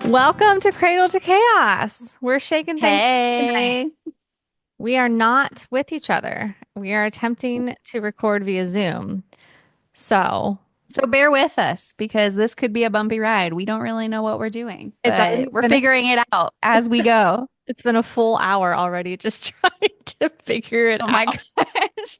Welcome to Cradle to Chaos. We're shaking things up tonight. Hey. We are not with each other. We are attempting to record via Zoom. So So bear with us because this could be a bumpy ride. We don't really know what we're doing, it's already but we're been figuring it out it's, as we go. it's been a full hour already just trying to figure it Oh my out. gosh.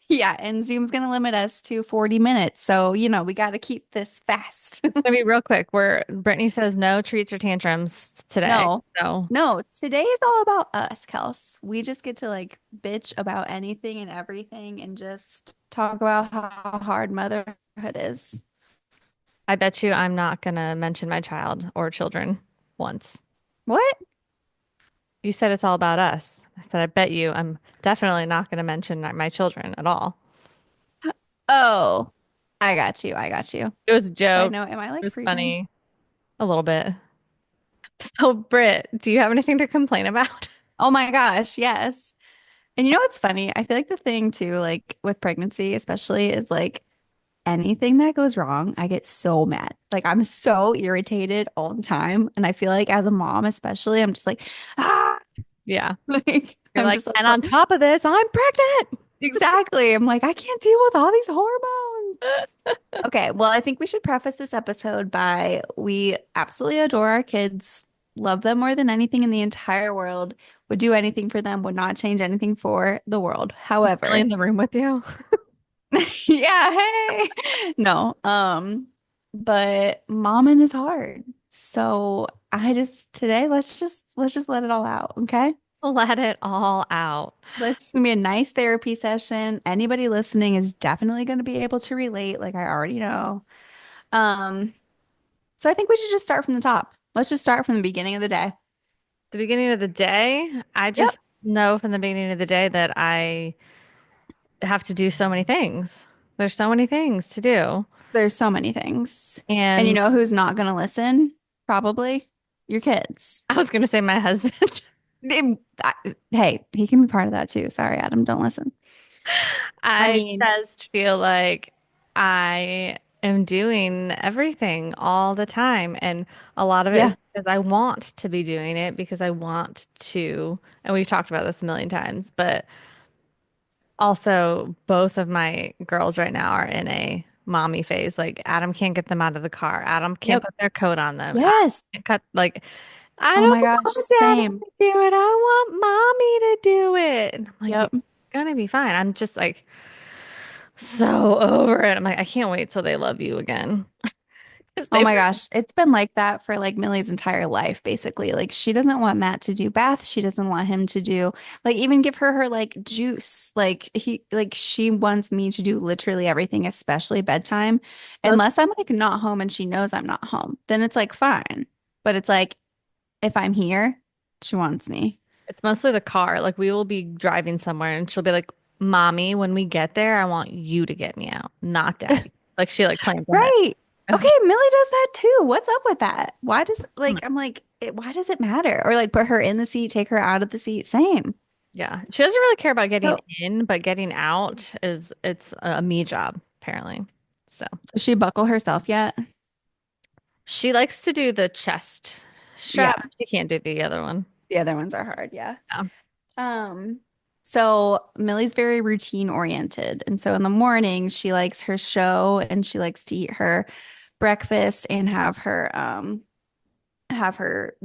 Yeah, and Zoom's going to limit us to 40 minutes. So, we got to keep this fast. I mean, real quick, where Brittany says no treats or tantrums today. No, So no, today is all about us, Kels. We just get to like bitch about anything and everything and just talk about how hard motherhood is. I bet you I'm not gonna mention my child or children once. What? You said it's all about us. I said, I bet you I'm definitely not gonna mention my children at all. Oh, I got you. I got you. It was a Side joke. note, am I It like was freezing? funny. A little bit. So, Britt, do you have anything to complain about? Oh my gosh, yes. And you know what's funny? I feel like the thing too, like with pregnancy especially, is like anything that goes wrong, I get so mad. Like I'm so irritated all the time. And I feel like as a mom, especially, I'm just like, ah, Yeah. like You're I'm like, just like, and on top of this, I'm pregnant. exactly. I'm like, I can't deal with all these hormones. Okay, well, I think we should preface this episode by we absolutely adore our kids, love them more than anything in the entire world, would do anything for them, would not change anything for the world. Really However, in the room with you. yeah, hey. No, but momming is hard. So I just today let's just let it all out, okay? Let it all out. It's gonna be a nice therapy session. Anybody listening is definitely gonna be able to relate, like I already know. Um, So I think we should just start from the top. Let's just start from the beginning of the day. The beginning of the day, I Yep. just know from the beginning of the day that I have to do so many things. There's so many things to do. There's so many things. And you And know who's not going to listen? Probably your kids. I was going to say my husband. Hey, he can be part of that too. Sorry, Adam, don't listen. I I mean, just feel like I am doing everything all the time. And a lot of it is yeah. because I want to be doing it because I want to. And we've talked about this a million times, but also both of my girls right now are in a mommy phase. Like Adam can't get them out of the car. Adam can't Yep. put their coat on them. Adam Yes. can't cut like I Oh don't my gosh, want daddy same. to do it. I want mommy to do it. And I'm like, Yep. it's gonna be fine. I'm just like so over it. I'm like, I can't wait till they love you again. Because Oh they my were, gosh, it's been like that for like Millie's entire life, basically. Like she doesn't want Matt to do baths. She doesn't want him to do like even give her like juice. Like she wants me to do literally everything, especially bedtime, most unless I'm like not home and she knows I'm not home. Then it's like fine. But it's like if I'm here, she wants me. it's mostly the car. Like we will be driving somewhere and she'll be like, Mommy, when we get there, I want you to get me out, not daddy. Like she like plans ahead. Right. Okay, Okay. Millie does that too. What's up with that? Why does like I'm like why does it matter? Or like put her in the seat, take her out of the seat. Same. Yeah. She doesn't really care about getting So in, but getting out is it's a me job, apparently. So does she buckle herself yet? she likes to do the chest strap. Yeah, She can't do the other one. the other ones are hard, yeah. Yeah. Um, so Millie's very routine oriented. And so in the morning, she likes her show and she likes to eat her breakfast and have her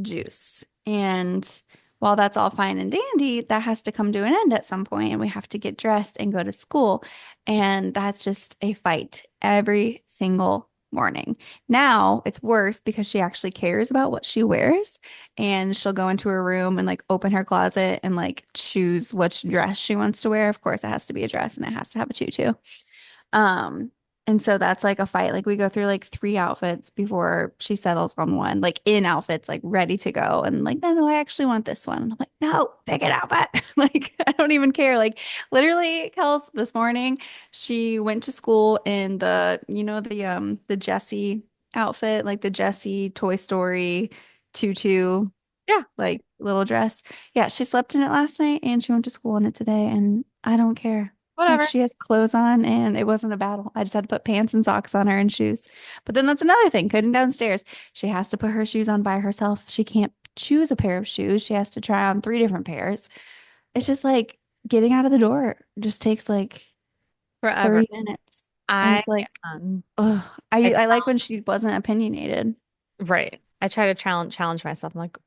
juice. And while that's all fine and dandy, that has to come to an end at some point, and we have to get dressed and go to school. And that's just a fight every single morning. Now it's worse because she actually cares about what she wears, and she'll go into her room and like open her closet and like choose which dress she wants to wear. Of course, it has to be a dress and it has to have a tutu. Um, and so that's like a fight. Like we go through like three outfits before she settles on one, like in outfits, like ready to go. And like, no, I actually want this one. And I'm like, no, pick an outfit. Like, I don't even care. Like literally, Kels, this morning, she went to school in the Jessie outfit, like the Jessie Toy Story tutu, Yeah. like little dress. Yeah, she slept in it last night and she went to school in it today, and I don't care. Like Whatever. she has clothes on and it wasn't a battle. I just had to put pants and socks on her and shoes. But then that's another thing. Couldn't downstairs. She has to put her shoes on by herself. She can't choose a pair of shoes. She has to try on three different pairs. It's just like getting out of the door just takes like Forever. 30 minutes. And I it's like, um ugh. I I like when she wasn't opinionated. right. I try to challenge myself. I'm like,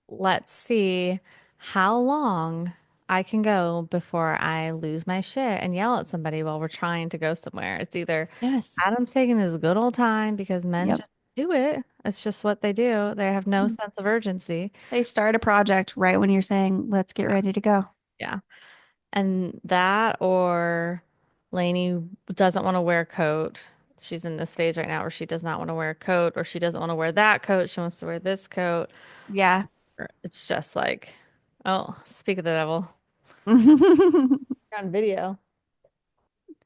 let's see how long I can go before I lose my shit and yell at somebody while we're trying to go somewhere. It's either Yes. Adam's taking his good old time because men Yep. just do it. It's just what they do. They have no sense of urgency. They start a project right when you're saying, let's get ready to go. Yeah. And that or Lainey doesn't want to wear a coat. She's in this phase right now where she does not want to wear a coat, or she doesn't want to wear that coat. She wants to wear this coat. Yeah. Or it's just like, oh, speak of the devil. You're on video.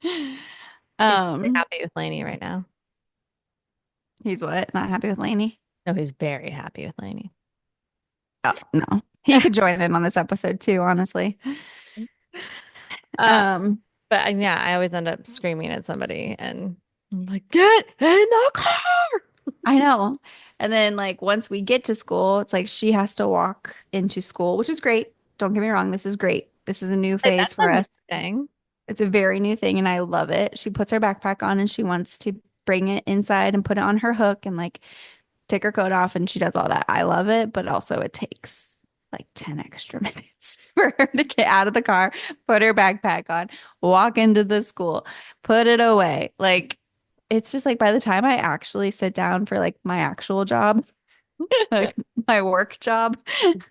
He's really Um, happy with Lainey right now. he's what? Not happy with Lainey? No, he's very happy with Lainey. Oh, no. He could join in on this episode too, honestly. Uh, Um, but yeah, I always end up screaming at somebody and I'm like, get in the car. I know. And then like once we get to school, it's like she has to walk into school, which is great. Don't get me wrong, this is great. This is a new Like, phase that's for a new us. thing. It's a very new thing and I love it. She puts her backpack on and she wants to bring it inside and put it on her hook and like take her coat off and she does all that. I love it, but also it takes like 10 extra minutes for her to get out of the car, put her backpack on, walk into the school, put it away. Like it's just like by the time I actually sit down for like my actual job, like my work job,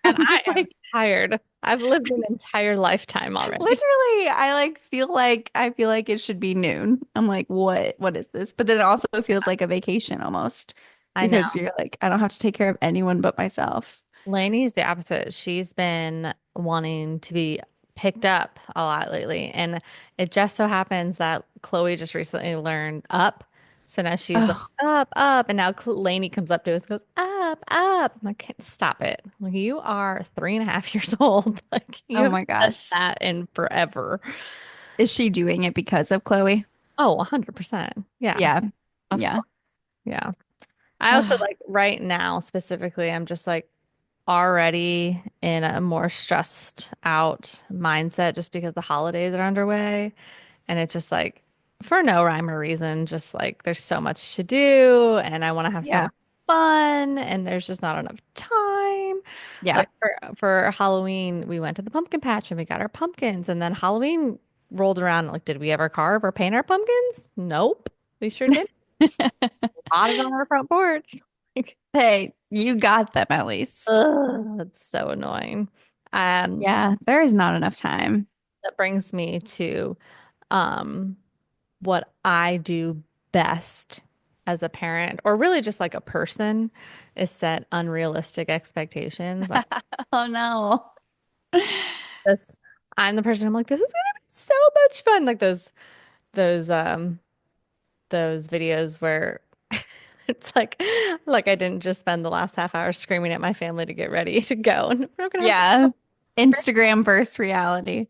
And I'm I just am like tired. I've lived an entire lifetime already. literally I like feel like I feel like it should be noon. I'm like, what is this? But then it also feels like a vacation almost I know. because you're like, I don't have to take care of anyone but myself. Lainey's the opposite. She's been wanting to be picked up a lot lately. And it just so happens that Chloe just recently learned up. So now she's like, Oh, up, up. And now Lainey comes up to us, and goes, up, up. I'm like, stop it. Like, you are 3.5 years old. Like, you oh haven't my done gosh. that in forever. Is she doing it because of Chloe? Oh, 100%. Yeah, Yeah. of Yeah. course. Yeah. I also like right now specifically, I'm just like, already in a more stressed out mindset just because the holidays are underway. And it's just like, for no rhyme or reason, just like there's so much to do and I want to have so Yeah. much fun and there's just not enough time. Yeah. Like for Halloween, we went to the pumpkin patch and we got our pumpkins. And then Halloween rolled around. Like, did we ever carve or paint our pumpkins? Nope. We sure did. Potted on our front porch. Hey, you got them at least. Ugh, it's so annoying. Um, Yeah, there is not enough time. that brings me to um what I do best as a parent, or really just like a person, is set unrealistic expectations. Like Oh no. this, I'm the person I'm like, this is gonna be so much fun. Like those those videos where it's like I didn't just spend the last half hour screaming at my family to get ready to go, and we're not gonna have to. Yeah. Instagram versus reality.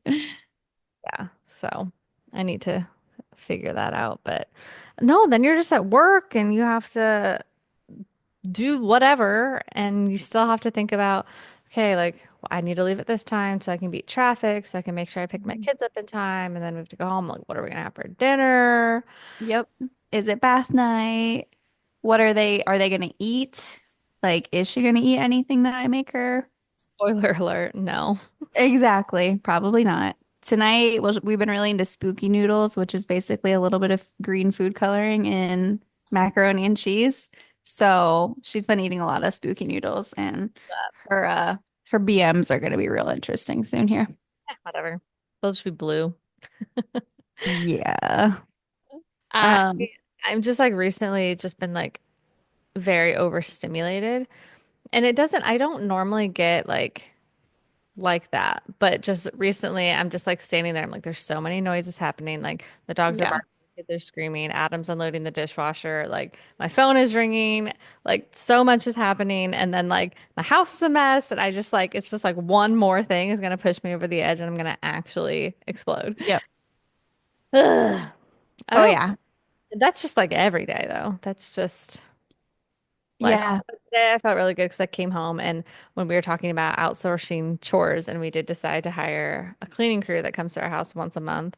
Yeah, so I need to figure that out. But no, then you're just at work and you have to do whatever, and you still have to think about, okay, like I need to leave at this time so I can beat traffic, so I can make sure I pick my kids up in time, and then we have to go home. Like, what are we gonna have for dinner? Yep. Is it bath night? What are they gonna eat? Like, is she gonna eat anything that I make her? Spoiler alert, no. Exactly. Probably not. Tonight, well, we've been really into spooky noodles, which is basically a little bit of green food coloring in macaroni and cheese. So she's been eating a lot of spooky noodles, and her BMs are going to be real interesting soon here. Whatever. They'll just be blue. Yeah. I Um, I'm just like recently just been like very overstimulated. And it doesn't, I don't normally get like that. But just recently, I'm just like standing there. I'm like, there's so many noises happening. Like the dogs are yeah. barking, kids are screaming, Adam's unloading the dishwasher, like my phone is ringing, like so much is happening. And then like my house is a mess. And I just like, it's just like one more thing is going to push me over the edge and I'm going to actually explode. Yep. Ugh. I Oh don't, yeah. that's just like every day though. That's just like Yeah. today I felt really good because I came home and when we were talking about outsourcing chores and we did decide to hire a cleaning crew that comes to our house once a month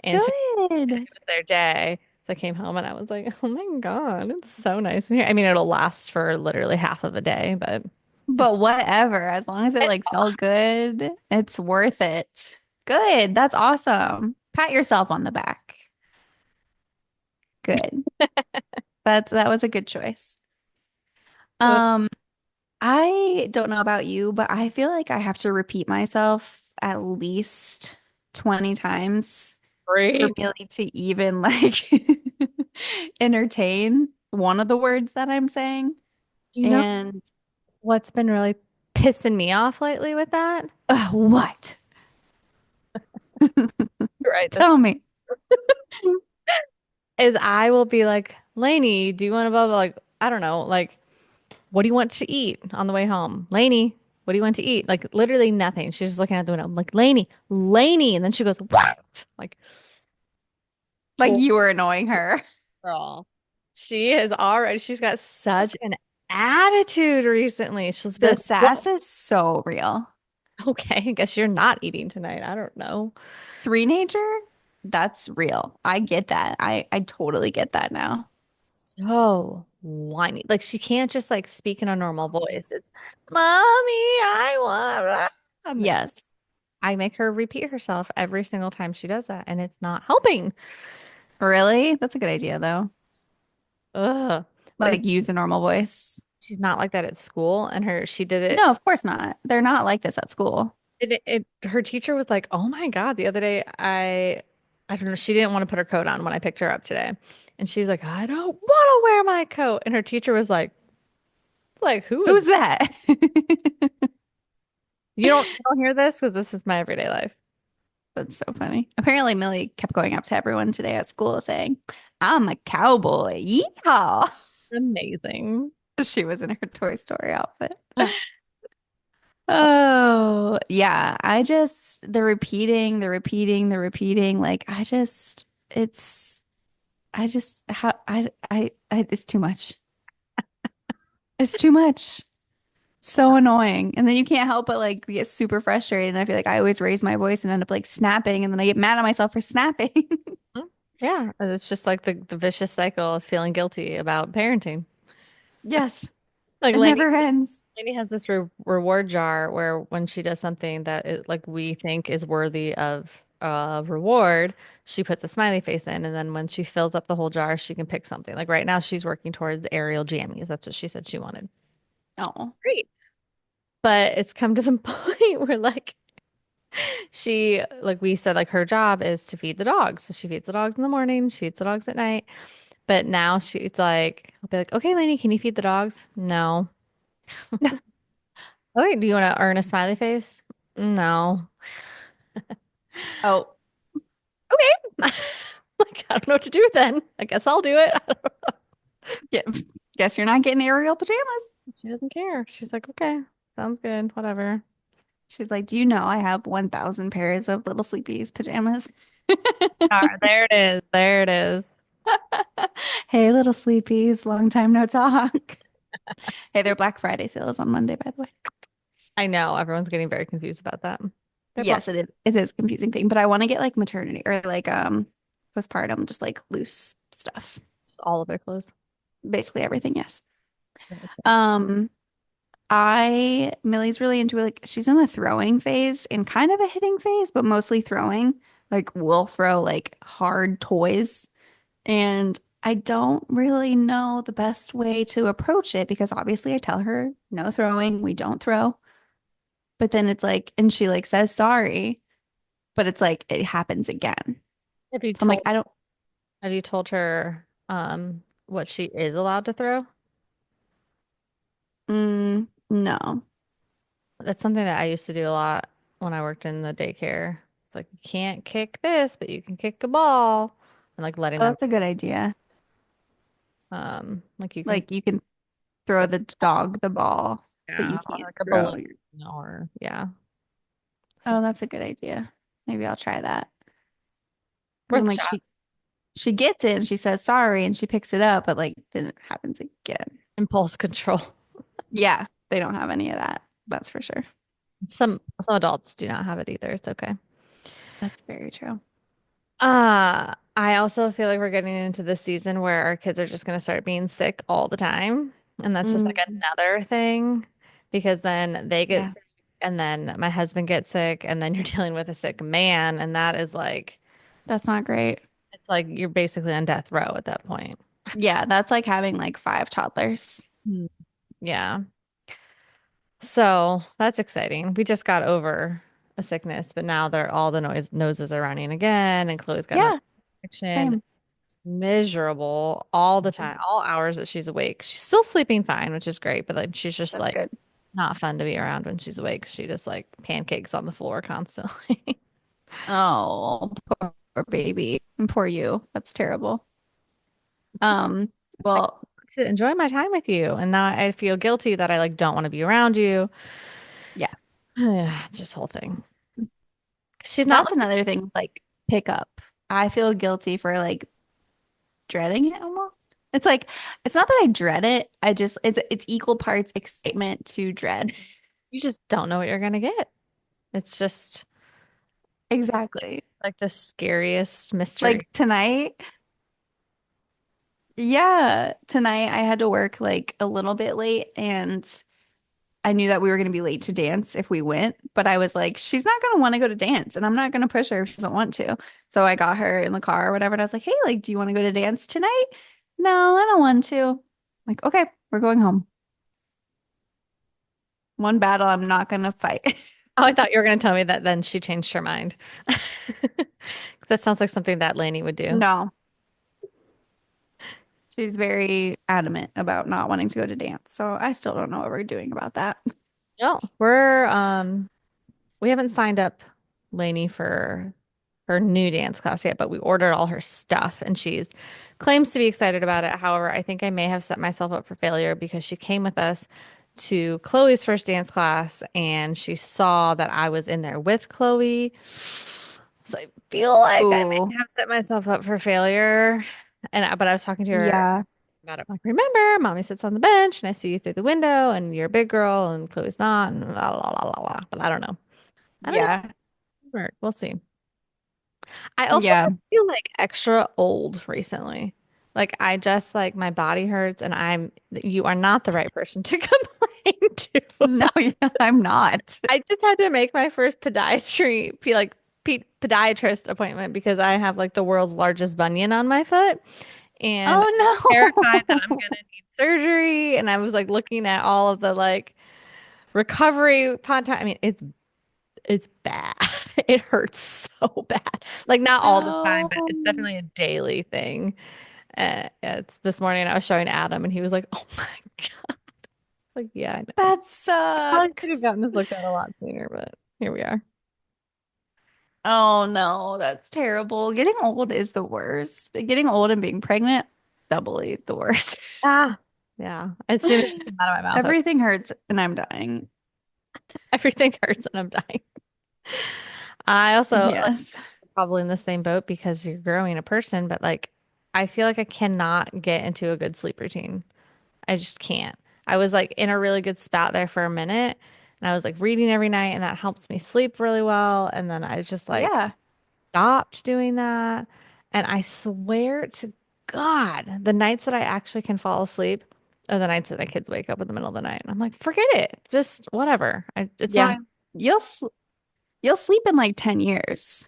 and to Good. was their day. So I came home and I was like, oh my God, it's so nice in here. I mean, it'll last for literally half of a day, but But whatever, as long as it like felt good, it's worth it. Good. That's awesome. Pat yourself on the back. Good. That was a good choice. uh, Um, I don't know about you, but I feel like I have to repeat myself at least 20 times for great. Millie to even like entertain one of the words that I'm saying. You know And what's been really pissing me off lately with that? what? Right. This Tell me. is I will be like, Lainey, do you want to blah, blah, like, I don't know, like, what do you want to eat on the way home? Lainey, what do you want to eat? Like, literally nothing. She's just looking out the window. I'm like, Lainey, Lainey. And then she goes, what? Like, Like poor you were annoying her. girl. She's got such an attitude recently. She'll just be The like, what? sass is so real. Okay, I guess you're not eating tonight. I don't know. Three nature, that's real. I get that. I totally get that now. So whiny. Like she can't just like speak in a normal voice. It's mommy, I want. Yes. I make her repeat herself every single time she does that, and it's not helping. Really? That's a good idea though. Ugh. But Like use a normal voice. she's not like that at school, and she did it. No, of course not. They're not like this at school. Her teacher was like, "Oh my God!" The other day, I don't know. She didn't want to put her coat on when I picked her up today, and she was like, "I don't want to wear my coat," and her teacher was like, who is Who's that? you don't hear this because this is my everyday life. That's so funny. Apparently, Millie kept going up to everyone today at school saying, I'm a cowboy. Yeehaw. Amazing. She was in her Toy Story outfit. Ah, Oh, yeah. The repeating, the repeating, the repeating. Like, it's too much. It's too much. So annoying. And then you can't help but like get super frustrated. And I feel like I always raise my voice and end up like snapping. And then I get mad at myself for snapping. yeah, it's just like the vicious cycle of feeling guilty about parenting. Yes, Like it Lainey, never ends. Lainey has this reward jar where when she does something that like we think is worthy of reward, she puts a smiley face in, and then when she fills up the whole jar, she can pick something. Like right now, she's working towards Ariel jammies. That's what she said she wanted. Oh, Great. But it's come to the point where like we said, like her job is to feed the dogs. So she feeds the dogs in the morning, she feeds the dogs at night. But now she's like, I'll be like, okay, Lainey, can you feed the dogs? No. Okay, do you want to earn a smiley face? No. oh, Okay. Like, I don't know what to do then. I guess I'll do it. yeah. Guess you're not getting aerial pajamas. She doesn't care. She's like, okay, sounds good, whatever. She's like, do you know I have 1,000 pairs of little sleepies pajamas? All right, there it is. There it is. Hey, little sleepies, long time no talk. Hey, their Black Friday sale is on Monday, by the way. I know everyone's getting very confused about that. They're Yes, it is. It is a confusing thing, but I want to get like maternity or like postpartum, just like loose stuff. just all of their clothes. Basically everything, yes. Um, I Millie's really into like she's in a throwing phase and kind of a hitting phase, but mostly throwing. Like we'll throw like hard toys. And I don't really know the best way to approach it because obviously I tell her no throwing, we don't throw. But then it's like, and she like says sorry, but it's like it happens again. Have you So I'm like, told I don't, have you told her what she is allowed to throw? no. That's something that I used to do a lot when I worked in the daycare. It's like you can't kick this, but you can kick a ball. And like letting Oh, them that's a good idea. like you can Like you can throw throw the dog the ball, but yeah, you or can't like a balloon throw your. or yeah. So Oh, that's a good idea. Maybe I'll try that. Worth And a like shot. she gets it and she says sorry and she picks it up, but like then it happens again. Impulse control. Yeah, they don't have any of that. That's for sure. Some adults do not have it either. It's okay. That's very true. I also feel like we're getting into the season where our kids are just going to start being sick all the time. And that's just like Mm, another thing because then they get yeah, sick and then my husband gets sick and then you're dealing with a sick man. And that is like, that's not great. it's like you're basically on death row at that point. Yeah, that's like having like five toddlers. Mm. Yeah. So that's exciting. We just got over a sickness, but now they're all the noses are running again, and Chloe's got another Yeah, infection. same. Miserable all the time, all hours that she's awake. She's still sleeping fine, which is great, but like she's just That's like good. not fun to be around when she's awake. She just like pancakes on the floor constantly. Oh, poor baby. And poor you. That's terrible. Just Um, I well, want to enjoy my time with you, and now I feel guilty that I like don't want to be around you. yeah, It's just whole thing. She's not that's like another thing, like pickup. I feel guilty for like dreading it almost. It's like it's not that I dread it. I just it's equal parts excitement to dread. you just don't know what you're gonna get. It's just Exactly. like the scariest mystery. Like tonight, yeah, tonight I had to work like a little bit late and I knew that we were going to be late to dance if we went, but I was like, she's not going to want to go to dance and I'm not going to push her if she doesn't want to. So I got her in the car or whatever and I was like, hey, like, do you want to go to dance tonight? No, I don't want to. I'm like, okay, we're going home. One battle I'm not going to fight. Oh, I thought you were going to tell me that then she changed her mind. That sounds like something that Lainey would do. No, she's very adamant about not wanting to go to dance. So I still don't know what we're doing about that. No, we haven't signed up Lainey for her new dance class yet, but we ordered all her stuff and she's claims to be excited about it. However, I think I may have set myself up for failure because she came with us to Chloe's first dance class and she saw that I was in there with Chloe. So I feel like I Ooh, may have set myself up for failure. But I was talking to her yeah. about it. I'm like, remember, mommy sits on the bench and I see you through the window and you're a big girl and Chloe's not and la la la la la. But I don't know. I don't know. Yeah. We'll see. I also Yeah. just feel like extra old recently. Like I just like my body hurts and you are not the right person to complain to. No, yeah, I'm not. I just had to make my first podiatrist appointment because I have like the world's largest bunion on my foot and I'm terrified that I'm Oh gonna need surgery. And I was like looking at all of the like recovery pod time. I mean, it's bad. It hurts so bad. Like not all the time, no. but it's No. definitely a daily thing. It's this morning I was showing Adam and he was like, "Oh my God." Like, yeah, I know. That I probably could have sucks. gotten this looked at a lot sooner, but here we are. Oh no, that's terrible. Getting old is the worst. Getting old and being pregnant, doubly the worst. Ah, yeah. As soon as it came out of my mouth, Everything hurts and I'm dying. everything hurts and I'm dying. I also like Yes. probably in the same boat because you're growing a person, but like I feel like I cannot get into a good sleep routine. I just can't. I was like in a really good spot there for a minute and I was like reading every night and that helps me sleep really well. And then I just like Yeah. stopped doing that. And I swear to God, the nights that I actually can fall asleep are the nights that the kids wake up in the middle of the night. And I'm like, forget it. Just whatever. It's Yeah. not You'll sl you'll sleep in like 10 years,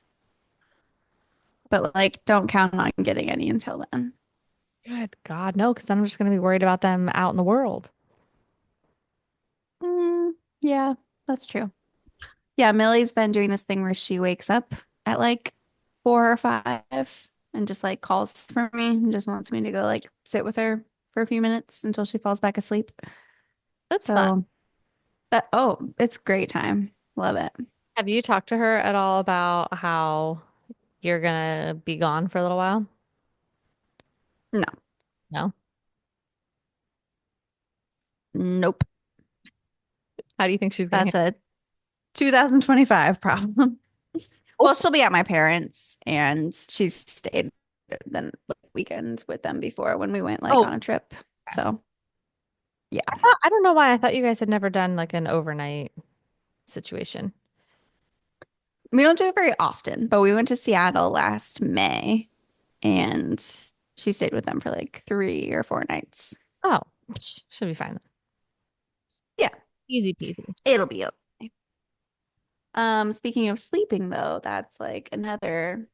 but like don't count on getting any until then. good. God, no, because then I'm just going to be worried about them out in the world. Mm, yeah, that's true. Yeah, Millie's been doing this thing where she wakes up at like 4 or 5 and just like calls for me and just wants me to go like sit with her for a few minutes until she falls back asleep. That's fun. So that, oh, it's great time. Love it. Have you talked to her at all about how you're going to be gone for a little while? No, No. nope. How do you think she's going to That's a 2025 problem. Oh, Well, she'll be at my parents, and she's stayed then weekends with them before when we went like oh, on a trip. So yeah, I don't know why I thought you guys had never done like an overnight situation. we don't do it very often, but we went to Seattle last May, and she stayed with them for like 3 or 4 nights. Oh, should be fine. Yeah, Easy peasy. it'll be okay. Speaking of sleeping though, that's like another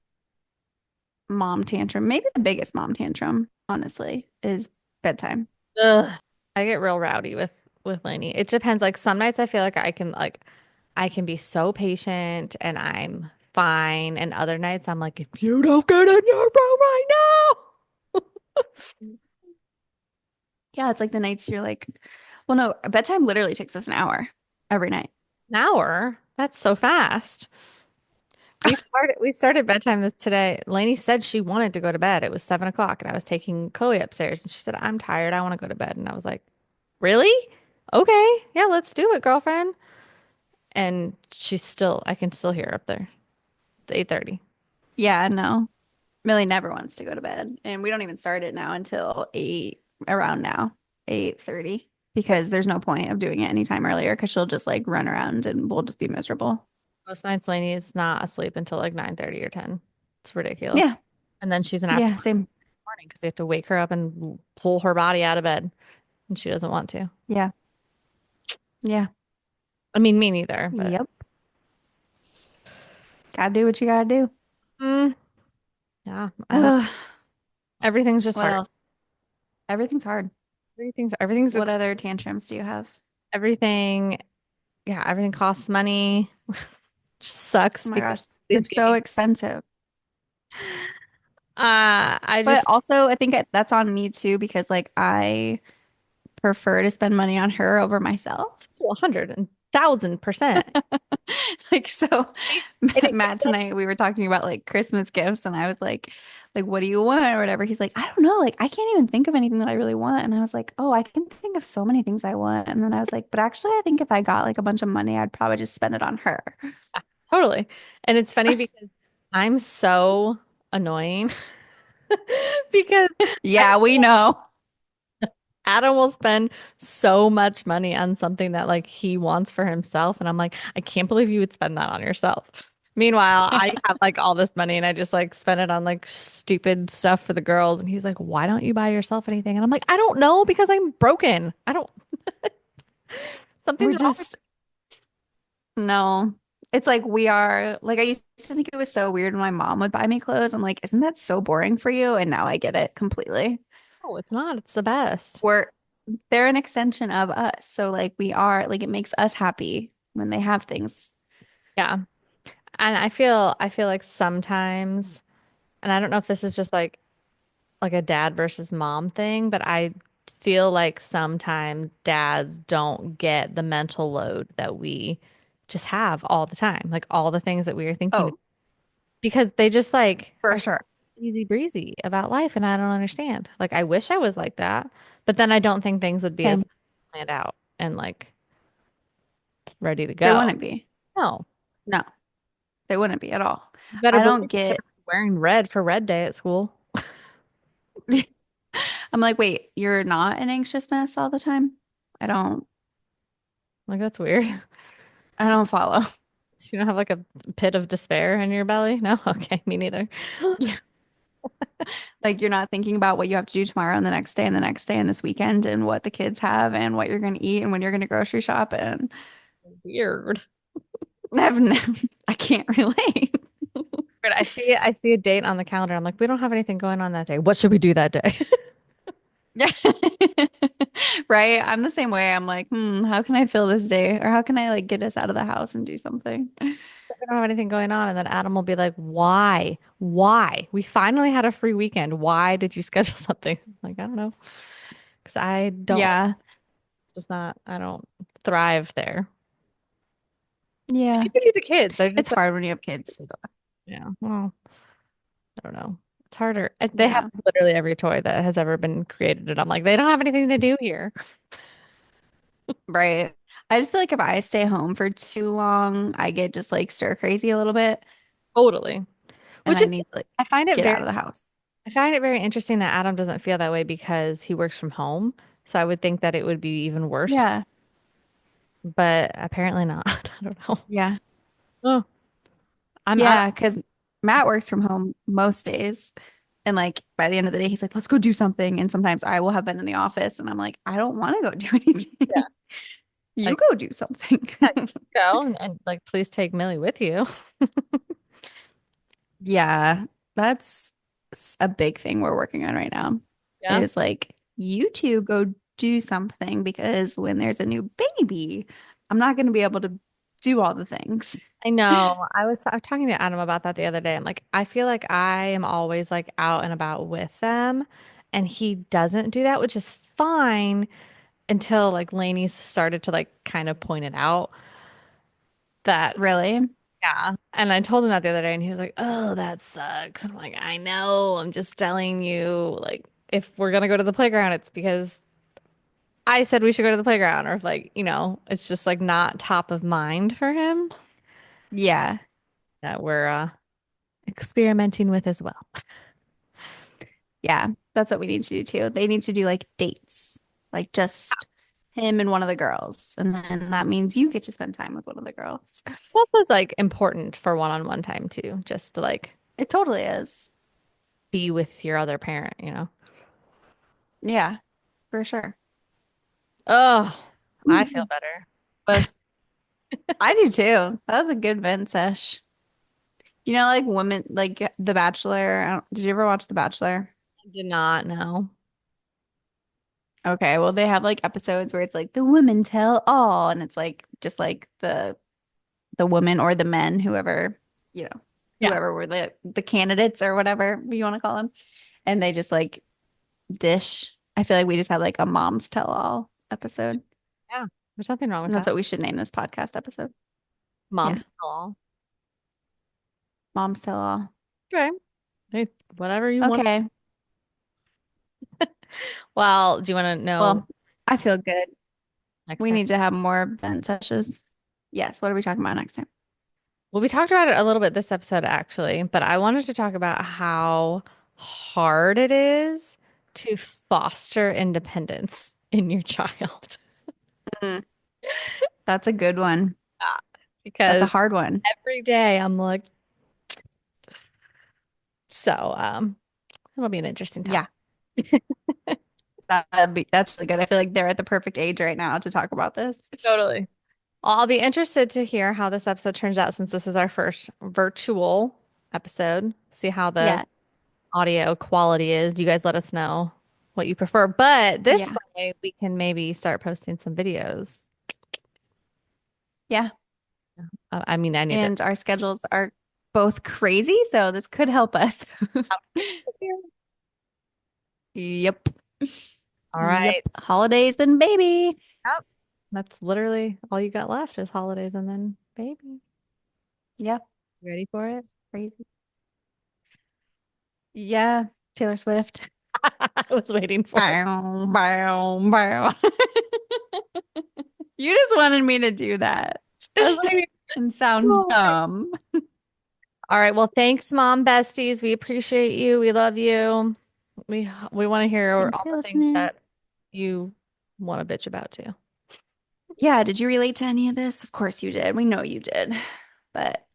mom tantrum. Maybe the biggest mom tantrum, honestly, is bedtime. Ugh. I get real rowdy with Lainey. It depends. Like some nights I feel like I can be so patient and I'm fine, and other nights I'm like, if you don't get in your room right now. Yeah, it's like the nights you're like, well, no, bedtime literally takes us an hour every night. An hour? That's so fast. We started bedtime this today. Lainey said she wanted to go to bed. It was 7 o'clock and I was taking Chloe upstairs and she said, I'm tired. I want to go to bed. And I was like, really? Okay. Yeah, let's do it, girlfriend. And I can still hear her up there. It's 8:30. Yeah, no. Millie never wants to go to bed. And we don't even start it now until 8, around now, 8:30, because there's no point of doing it anytime earlier because she'll just like run around and we'll just be miserable. Most nights Lainey is not asleep until like 9:30 or 10. It's ridiculous. Yeah, And then she's an after yeah, same. morning because we have to wake her up and pull her body out of bed. And she doesn't want to. Yeah, yeah, I mean, me neither, but yep. Gotta do what you gotta do. mm, yeah, I don't, Ugh, everything's just what hard. else? Everything's hard. Everything's What other tantrums do you have? everything. Yeah, everything costs money. Just Oh sucks my because gosh, they're these so games. expensive. I But just also, I think that's on me too because like I prefer to spend money on her over myself. 100,000%. Like so It, it, Matt tonight we were talking about like Christmas gifts and I was like what do you want or whatever. He's like, I don't know, like I can't even think of anything that I really want. And I was like, oh, I can think of so many things I want. And then I was like, but actually I think if I got like a bunch of money, I'd probably just spend it on her. totally. And it's funny because I'm so annoying because Yeah, we know. Adam will spend so much money on something that like he wants for himself. And I'm like, I can't believe you would spend that on yourself. Meanwhile, I have like all this money and I just like spend it on like stupid stuff for the girls. And he's like, why don't you buy yourself anything? And I'm like, I don't know because I'm broken. I don't, We're something's wrong with just no. It's like we are like I used to think it was so weird when my mom would buy me clothes. I'm like, isn't that so boring for you? And now I get it completely. you. No, it's not. It's the best. We're they're an extension of us. So like we are like it makes us happy when they have things. Yeah. And I feel like sometimes, and I don't know if this is just like a dad versus mom thing, but I feel like sometimes dads don't get the mental load that we just have all the time, like all the things that we are thinking of, Oh, because they just like for are so sure. easy breezy about life, and I don't understand. Like I wish I was like that, but then I don't think things would be as Same. planned out and like ready to They go. wouldn't be. No, No, they wouldn't be at all. you better I believe don't they're get wearing red for Red Day at school. I'm like, wait, you're not an anxious mess all the time? I don't Like that's weird. I don't follow. You don't have like a pit of despair in your belly? No? Okay, me neither. Yeah. Like you're not thinking about what you have to do tomorrow and the next day and the next day and this weekend and what the kids have and what you're going to eat and when you're going to grocery shop and Weird. I've never, I can't relate. Weird. I see a date on the calendar. I'm like, we don't have anything going on that day. What should we do that day? Yeah. Right? I'm the same way. I'm like, how can I fill this day? Or how can I like get us out of the house and do something? We don't have anything going on. And then Adam will be like, why? Why? We finally had a free weekend. Why did you schedule something? I'm like, I don't know. Because I don't like, Yeah. just not, I don't thrive there. Yeah. Neither do the kids. They're It's just like, hard when you have kids too, though. yeah, well, I don't know. It's harder. They have Yeah. literally every toy that has ever been created. And I'm like, they don't have anything to do here. Right. I just feel like if I stay home for too long, I get just like stir crazy a little bit. Totally. and Which I is, need to like I find it get very, out of the house. I find it very interesting that Adam doesn't feel that way because he works from home. So I would think that it would be even worse, Yeah. but apparently not. I don't know. Yeah. Oh, I'm Yeah, because Matt works from home most days. And like by the end of the day, he's like, let's go do something. And sometimes I will have been in the office and I'm like, I don't want to go do yeah, anything. You like go do something. yeah, go and like please take Millie with you. Yeah, that's a big thing we're working on right now Yeah. is like, you two go do something because when there's a new baby, I'm not going to be able to do all the things. I know. I was talking to Adam about that the other day. I'm like, I feel like I am always like out and about with them, and he doesn't do that, which is fine until like Lainey started to like kind of point it out that Really? yeah. And I told him that the other day, and he was like, "Oh, that sucks." I'm like, "I know. I'm just telling you, like, if we're gonna go to the playground, it's because I said we should go to the playground, or if like, it's just like not top of mind for him Yeah. that we're experimenting with as well." Yeah. That's what we need to do too. They need to do like dates, like just him and one of the girls. And then that means you get to spend time with one of the girls. That was like important for one-on-one time too, just to like It totally is. be with your other parent. Yeah, for sure. Oh, I feel Mhm. better. But I do too. That was a good vent sesh. You know, like women, like The Bachelor. Did you ever watch The Bachelor? I did not know. Okay, well, they have like episodes where it's like the women tell all, and it's like just like the women or the men, whoever, you know, Yeah. whoever were the candidates or whatever you want to call them, and they just like dish. I feel like we just had like a moms tell all episode, Yeah. There's nothing wrong with and that's that. what we should name this podcast episode. Yeah, Mom's all. moms tell all. Okay. Hey, whatever you want. Okay, Well, do you want to know well, I feel good. next We time? need to have more vent sessions. Yes, what are we talking about next time? Well, we talked about it a little bit this episode actually, but I wanted to talk about how hard it is to foster independence in your child. Mm, that's a good one. Yeah. That's a Because hard one. every day I'm like, so it'll be an interesting topic. Yeah, that's really good. I feel like they're at the perfect age right now to talk about this. Totally. Well, I'll be interested to hear how this episode turns out since this is our first virtual episode. See how the Yeah, audio quality is. You guys let us know what you prefer. But this yeah, way we can maybe start posting some videos. yeah. I mean, I need to. And our schedules are both crazy, so this could help us. Yep. All Yep. right. Holidays and baby. Yep. That's literally all you got left is holidays and then baby. Yep. You ready for it? Crazy. Yeah. Taylor Swift. I was waiting for it. Bow, bow, bow. You just wanted me to do that I was waiting. and sound dumb. All right. Well, thanks, Mom Besties. We appreciate you. We love you. We want to hear Thanks all for the things listening. that you want to bitch about too. Yeah, did you relate to any of this? Of course you did. We know you did. But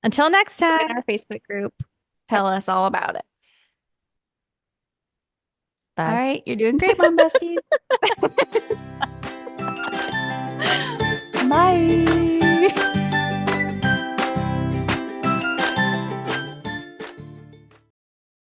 Until next join time. our Facebook group. Yep. Tell us all about it. All Bye. right, you're doing great, Mom Besties.